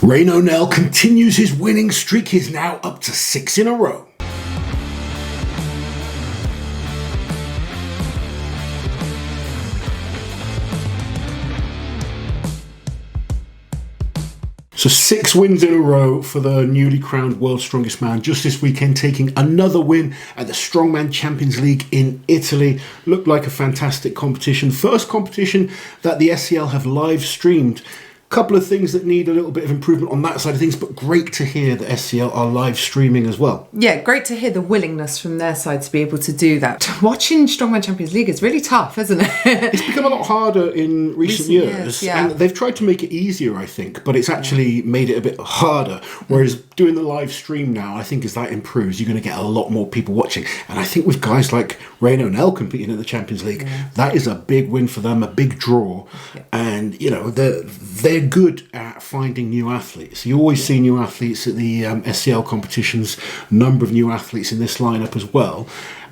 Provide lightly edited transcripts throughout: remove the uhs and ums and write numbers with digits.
Rayno continues his winning streak. He's now up to 6 in a row. So 6 wins in a row for the newly crowned World's Strongest Man. Just this weekend, taking another win at the Strongman Champions League in Italy. Looked like a fantastic competition. First competition that the SCL have live streamed. Couple of things that need a little bit of improvement on that side of things, but great to hear that SCL are live streaming as well. Yeah, great to hear the willingness from their side to be able to do that. Watching Strongman Champions League is really tough, isn't it? It's become a lot harder in recent years, yeah. And they've tried to make it easier, I think, but it's actually made it a bit harder. Whereas doing the live stream now, I think as that improves, you're going to get a lot more people watching. And I think with guys like Rayno competing in the Champions League, that is a big win for them, a big draw. Yeah. And, you know, they're good at finding new athletes. You always see new athletes at the SCL competitions, number of new athletes in this lineup as well.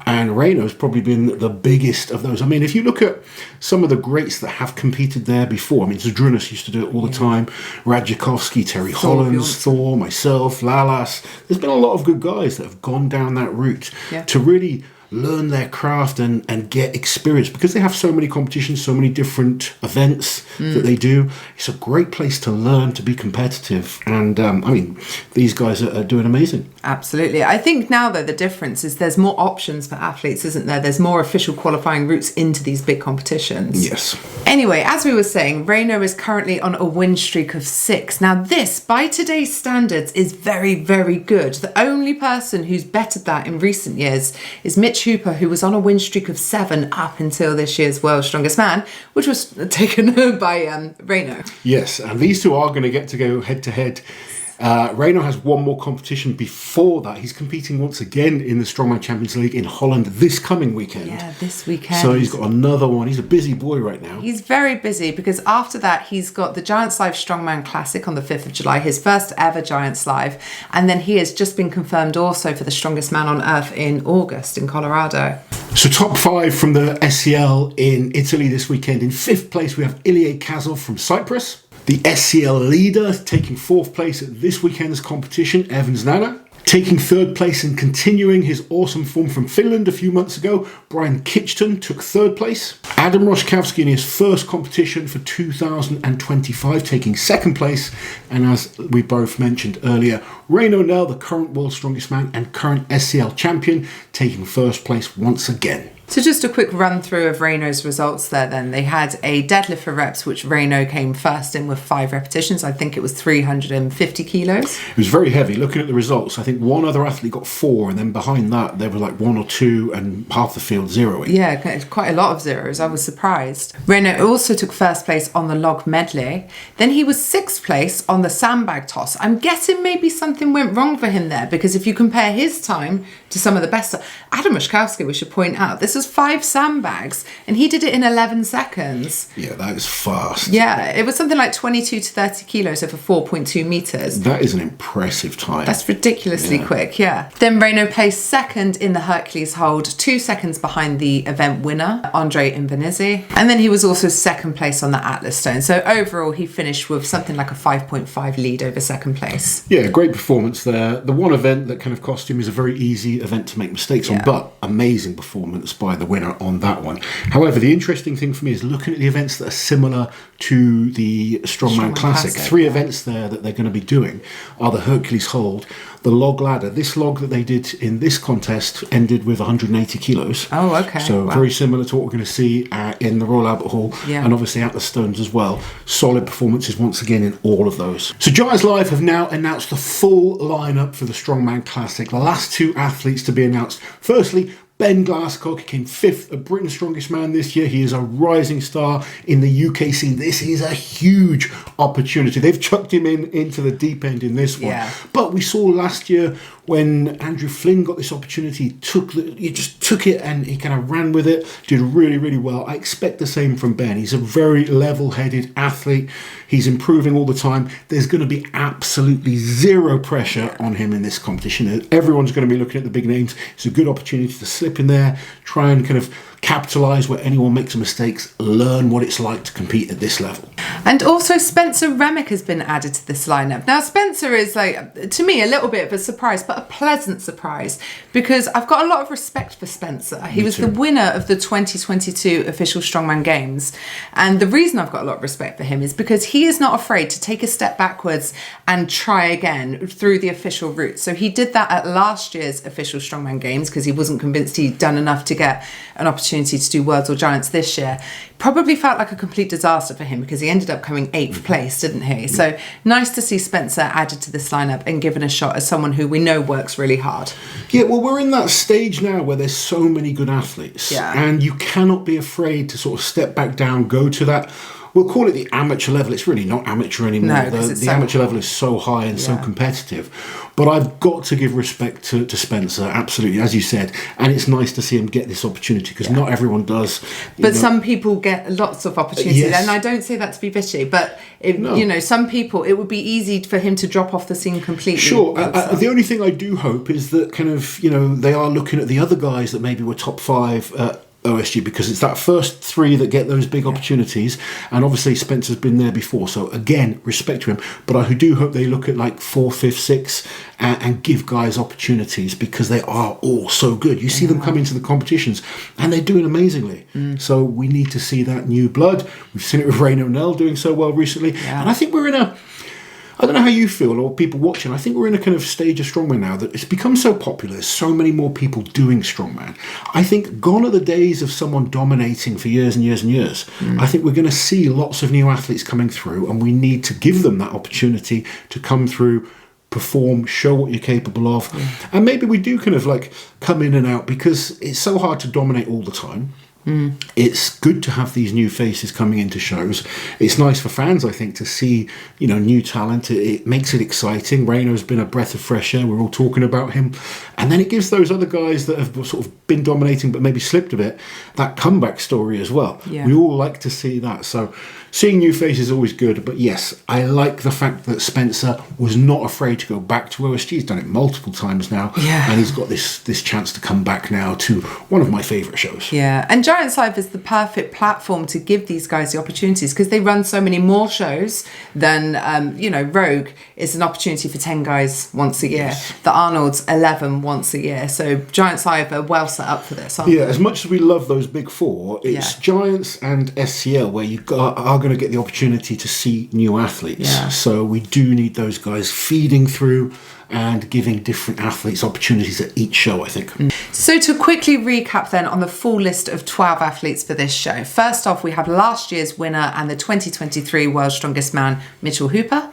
And Rayno's probably been the biggest of those. I mean, if you look at some of the greats that have competed there before, I mean, Zadrunas used to do it all the time, Radjakovsky, Terry Hollands, Thor, myself, Lalas. There's been a lot of good guys that have gone down that route to really learn their craft and get experience, because they have so many competitions, so many different events that they do. It's a great place to learn, to be competitive, and I mean, these guys are doing amazing. Absolutely. I think now, though, the difference is there's more options for athletes, isn't there? There's more official qualifying routes into these big competitions. Yes. Anyway, as we were saying, Rayno is currently on a win streak of 6. Now this, by today's standards, is very, very good. The only person who's bettered that in recent years is Mitch Hooper, who was on a win streak of 7 up until this year's World's Strongest Man, which was taken by Rayno. Yes, and these two are going to get to go head to head. Rayno has one more competition before that. He's competing once again in the Strongman Champions League in Holland this coming weekend. Yeah, this weekend. So he's got another one. He's a busy boy right now. He's very busy, because after that he's got the Giants Live Strongman Classic on the 5th of July, his first ever Giants Live. And then he has just been confirmed also for the Strongest Man on Earth in August in Colorado. So top 5 from the SCL in Italy this weekend. In 5th place we have Ilya Kazov from Cyprus. The SCL leader taking 4th place at this weekend's competition, Evans Nana. Taking 3rd place and continuing his awesome form from Finland a few months ago, Brian Kitchton took 3rd place. Adam Roszkowski in his first competition for 2025 taking 2nd place. And as we both mentioned earlier, Rayno, the current World's Strongest Man and current SCL champion, taking 1st place once again. So just a quick run through of Rayno's results there then. They had a deadlift for reps, which Rayno came first in with 5 repetitions. I think it was 350 kilos. It was very heavy. Looking at the results, I think one other athlete got 4, and then behind that there were like 1 or 2 and half the field zeroing. Yeah, quite a lot of zeros. I was surprised. Rayno also took 1st place on the log medley. Then he was 6th place on the sandbag toss. I'm guessing maybe something went wrong for him there, because if you compare his time to some of the best, Adam Roszkowski, we should point out, this was 5 sandbags and he did it in 11 seconds. Yeah, that is fast. Yeah, it was something like 22 to 30 kilos over 4.2 meters. That is an impressive time. That's ridiculously quick, yeah. Then Rayno placed 2nd in the Hercules hold, 2 seconds behind the event winner, Andre Invernizzi. And then he was also 2nd place on the Atlas Stone. So overall, he finished with something like a 5.5 lead over 2nd place. Yeah, great performance there. The one event that kind of cost him is a very easy event to make mistakes on, but amazing performance by the winner on that one. However, the interesting thing for me is looking at the events that are similar to the Strongman Classic. 3 events there that they're going to be doing are the Hercules hold, the log ladder. This log that they did in this contest ended with 180 kilos. Oh, okay. So very similar to what we're going to see in the Royal Albert Hall, and obviously at the Stones as well. Solid performances once again in all of those. So Giants Live have now announced the full lineup for the Strongman Classic. The last 2 athletes to be announced. Firstly, Ben Glasscock came 5th at Britain's Strongest Man this year. He is a rising star in the UK scene. This is a huge opportunity. They've chucked him into the deep end in this one. But we saw last year when Andrew Flynn got this opportunity, he just took it and he kind of ran with it, did really, really well. I expect the same from Ben. He's a very level-headed athlete. He's improving all the time. There's going to be absolutely zero pressure on him in this competition. Everyone's going to be looking at the big names. It's a good opportunity to slip in there, try and kind of capitalise where anyone makes mistakes, learn what it's like to compete at this level. And also Spencer Remick has been added to this lineup. Now Spencer is, like, to me, a little bit of a surprise, but a pleasant surprise, because I've got a lot of respect for Spencer. He was the winner of the 2022 official Strongman Games, and the reason I've got a lot of respect for him is because he is not afraid to take a step backwards and try again through the official route. So he did that at last year's official Strongman Games because he wasn't convinced he'd done enough to get an opportunity to do Worlds or Giants this year. Probably felt like a complete disaster for him because he ended up coming 8th place, didn't he? So nice to see Spencer added to this lineup and given a shot as someone who we know works really hard. Yeah, well, we're in that stage now where there's so many good athletes, and you cannot be afraid to sort of step back down, go to that. We'll call it the amateur level. It's really not amateur anymore. No, the amateur level is so high and so competitive. But I've got to give respect to Spencer, absolutely, as you said. And it's nice to see him get this opportunity because not everyone does. But some people get lots of opportunities. And I don't say that to be bitchy, but, you know, some people, it would be easy for him to drop off the scene completely. Sure. The only thing I do hope is that kind of, you know, they are looking at the other guys that maybe were top 5 OSG, because it's that first 3 that get those big opportunities, and obviously Spencer's been there before, so again, respect to him, but I do hope they look at like 4, 5, 6 and give guys opportunities, because they are all so good. You see them come into the competitions and they're doing amazingly. So we need to see that new blood. We've seen it with Rayno doing so well recently, and I think we're in a, I don't know how you feel or people watching, I think we're in a kind of stage of Strongman now that it's become so popular. There's so many more people doing Strongman. I think gone are the days of someone dominating for years and years and years. I think we're going to see lots of new athletes coming through, and we need to give them that opportunity to come through, perform, show what you're capable of. And maybe we do kind of like come in and out, because it's so hard to dominate all the time. It's good to have these new faces coming into shows. It's nice for fans, I think, to see, you know, new talent. It makes it exciting. Rayno's been a breath of fresh air. We're all talking about him. And then it gives those other guys that have sort of been dominating but maybe slipped a bit, that comeback story as well. We all like to see that. So seeing new faces is always good. But yes, I like the fact that Spencer was not afraid to go back to OSG. He's done it multiple times now. And he's got this chance to come back now to one of my favourite shows. And Giants Live is the perfect platform to give these guys the opportunities, because they run so many more shows than, you know, Rogue is an opportunity for 10 guys once a year. The Arnold's 11 once a year. So Giants Live are well set up for this, aren't they? As much as we love those big 4, it's Giants and SCL where you are going to get the opportunity to see new athletes. So we do need those guys feeding through and giving different athletes opportunities at each show, I think. So to quickly recap then on the full list of 12 athletes for this show. First off, we have last year's winner and the 2023 World's Strongest Man, Mitchell Hooper.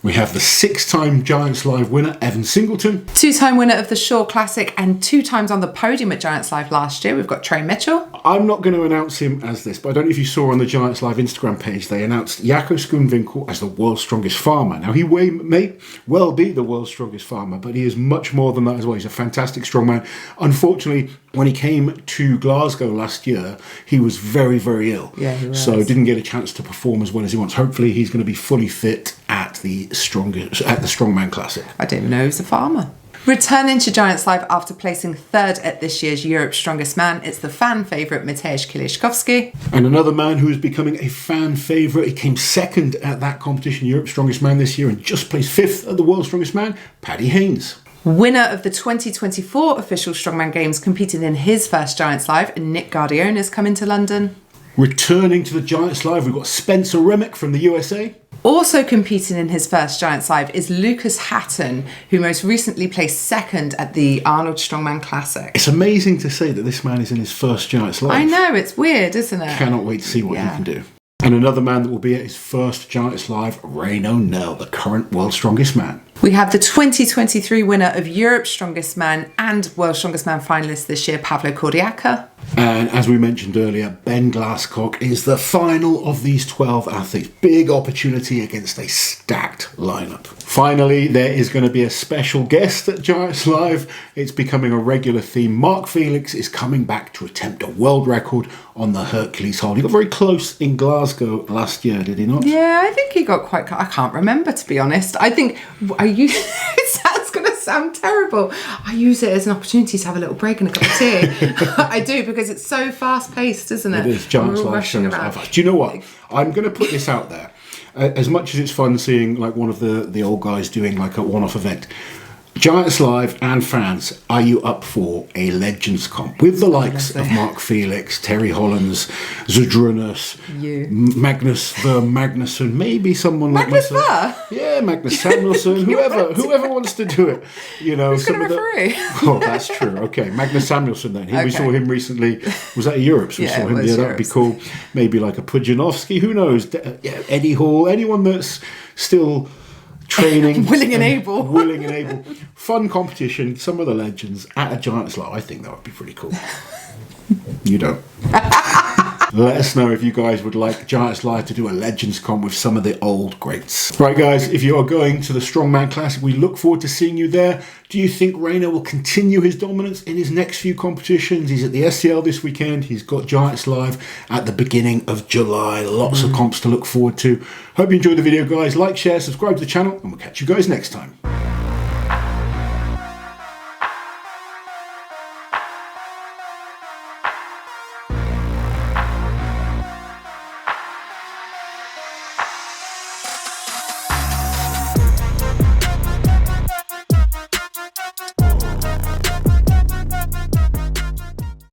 We have the 6-time Giants Live winner, Evan Singleton. 2-time winner of the Shore Classic and 2 times on the podium at Giants Live last year. We've got Trey Mitchell. I'm not going to announce him as this, but I don't know if you saw on the Giants Live Instagram page, they announced Jaco Schoenwinkel as the world's strongest farmer. Now, he may well be the world's strongest farmer, but he is much more than that as well. He's a fantastic strongman. Unfortunately, when he came to Glasgow last year, he was very, very ill. He was. So didn't get a chance to perform as well as he wants. Hopefully, he's going to be fully fit at the Strongman Classic. I didn't even know he was a farmer. Returning to Giants Live after placing 3rd at this year's Europe's Strongest Man, it's the fan favourite Mateusz Kieliszkowski. And another man who is becoming a fan favourite. He came 2nd at that competition, Europe's Strongest Man this year, and just placed 5th at the World's Strongest Man, Paddy Haynes. Winner of the 2024 official Strongman Games, competing in his first Giants Live, Nick Guardiona's coming to London. Returning to the Giants Live, we've got Spencer Remick from the USA. Also competing in his first Giants Live is Lucas Hatton, who most recently placed 2nd at the Arnold Strongman Classic. It's amazing to say that this man is in his first Giants Live. I know, it's weird, isn't it? Cannot wait to see what he can do. And another man that will be at his first Giants Live, Rayno, the current World's Strongest Man. We have the 2023 winner of Europe's Strongest Man and World's Strongest Man finalist this year, Pavlo Kordiaka. And as we mentioned earlier, Ben Glasscock is the final of these 12 athletes. Big opportunity against a stacked lineup. Finally, there is going to be a special guest at Giants Live. It's becoming a regular theme. Mark Felix is coming back to attempt a world record on the Hercules hold. He got very close in Glasgow last year, did he not? Yeah, I think he got quite... I can't remember, to be honest. I think... It's going to sound terrible. I use it as an opportunity to have a little break and a cup of tea. I do, because it's so fast-paced, isn't it? It is. Giants Live shows are fast. Do you know what? I'm going to put this out there. As much as it's fun seeing like one of the old guys doing like a one-off event, Giants Live and fans, are you up for a Legends comp with the likes of Mark Felix, Terry Hollands, Zydrunas, Magnus Magnusson, maybe someone like Magnus myself. Yeah, Magnus Samuelsson, whoever wants to do it. You know, who's going to referee? Oh, that's true. Okay, Magnus Samuelsson then. We saw him recently. Was that at Europe? We saw him. Yeah, that would be cool. Maybe like a Pudzianowski. Who knows? Eddie Hall. Anyone that's still training, willing and able. Fun competition, some of the legends at a Giants Live. I think that would be pretty cool. You don't. Let us know if you guys would like Giants Live to do a Legends comp with some of the old greats. Right, guys, if you are going to the Strongman Classic, we look forward to seeing you there. Do you think Rayno will continue his dominance in his next few competitions? He's at the SCL this weekend. He's got Giants Live at the beginning of July. Lots of comps to look forward to. Hope you enjoyed the video, guys. Like, share, subscribe to the channel, and we'll catch you guys next time.